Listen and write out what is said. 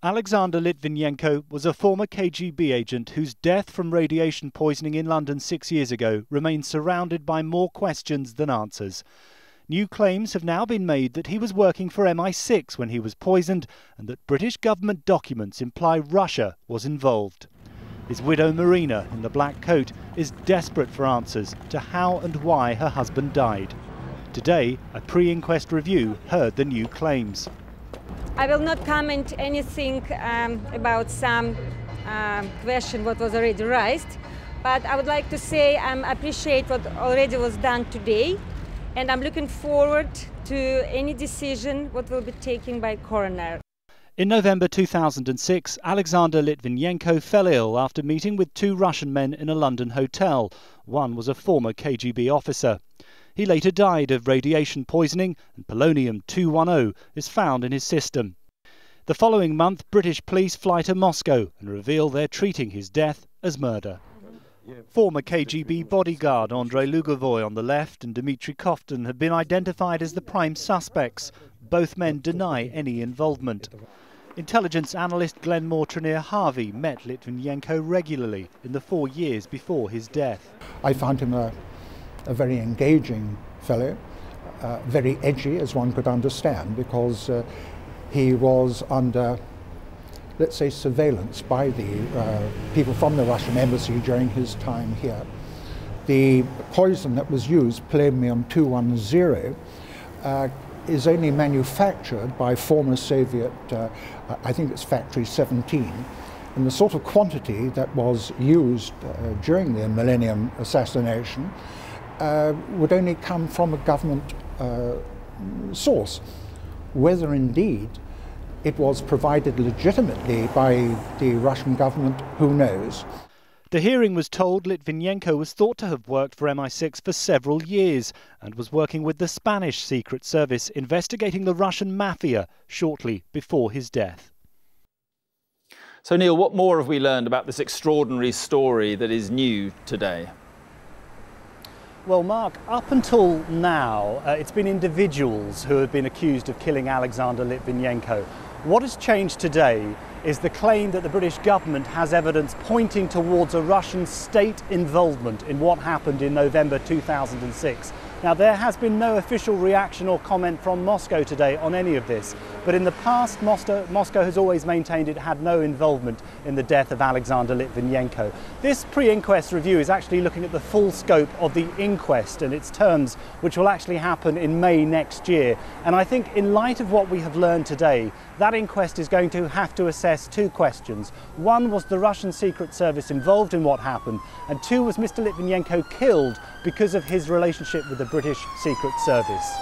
Alexander Litvinenko was a former KGB agent whose death from radiation poisoning in London 6 years ago remains surrounded by more questions than answers. New claims have now been made that he was working for MI6 when he was poisoned and that British government documents imply Russia was involved. His widow Marina, in the black coat, is desperate for answers to how and why her husband died. Today, a pre-inquest review heard the new claims. I will not comment anything about some question what was already raised, but I would like to say I appreciate what already was done today, and I'm looking forward to any decision what will be taken by coroner. In November 2006, Alexander Litvinenko fell ill after meeting with two Russian men in a London hotel. One was a former KGB officer. He later died of radiation poisoning, and polonium-210 is found in his system. The following month, British police fly to Moscow and reveal they're treating his death as murder. Former KGB bodyguard Andrei Lugovoy on the left and Dmitry Koftin have been identified as the prime suspects. Both men deny any involvement. Intelligence analyst Glenmore Trenier Harvey met Litvinenko regularly in the 4 years before his death. I found him a very engaging fellow, very edgy as one could understand, because he was under, let's say, surveillance by the people from the Russian embassy during his time here. The poison that was used, polonium-210, is only manufactured by former Soviet, I think it's Factory 17, and the sort of quantity that was used during the Millennium assassination would only come from a government source. Whether indeed it was provided legitimately by the Russian government, who knows? The hearing was told Litvinenko was thought to have worked for MI6 for several years and was working with the Spanish Secret Service investigating the Russian mafia shortly before his death. So Neil, what more have we learned about this extraordinary story that is new today? Well, Mark, up until now, it's been individuals who have been accused of killing Alexander Litvinenko. What has changed today is the claim that the British government has evidence pointing towards a Russian state involvement in what happened in November 2006. Now, there has been no official reaction or comment from Moscow today on any of this, but in the past, Moscow has always maintained it had no involvement in the death of Alexander Litvinenko. This pre-inquest review is actually looking at the full scope of the inquest and its terms, which will actually happen in May next year. And I think in light of what we have learned today, that inquest is going to have to assess two questions. One, was the Russian Secret Service involved in what happened? And two, was Mr. Litvinenko killed because of his relationship with the British Secret Service?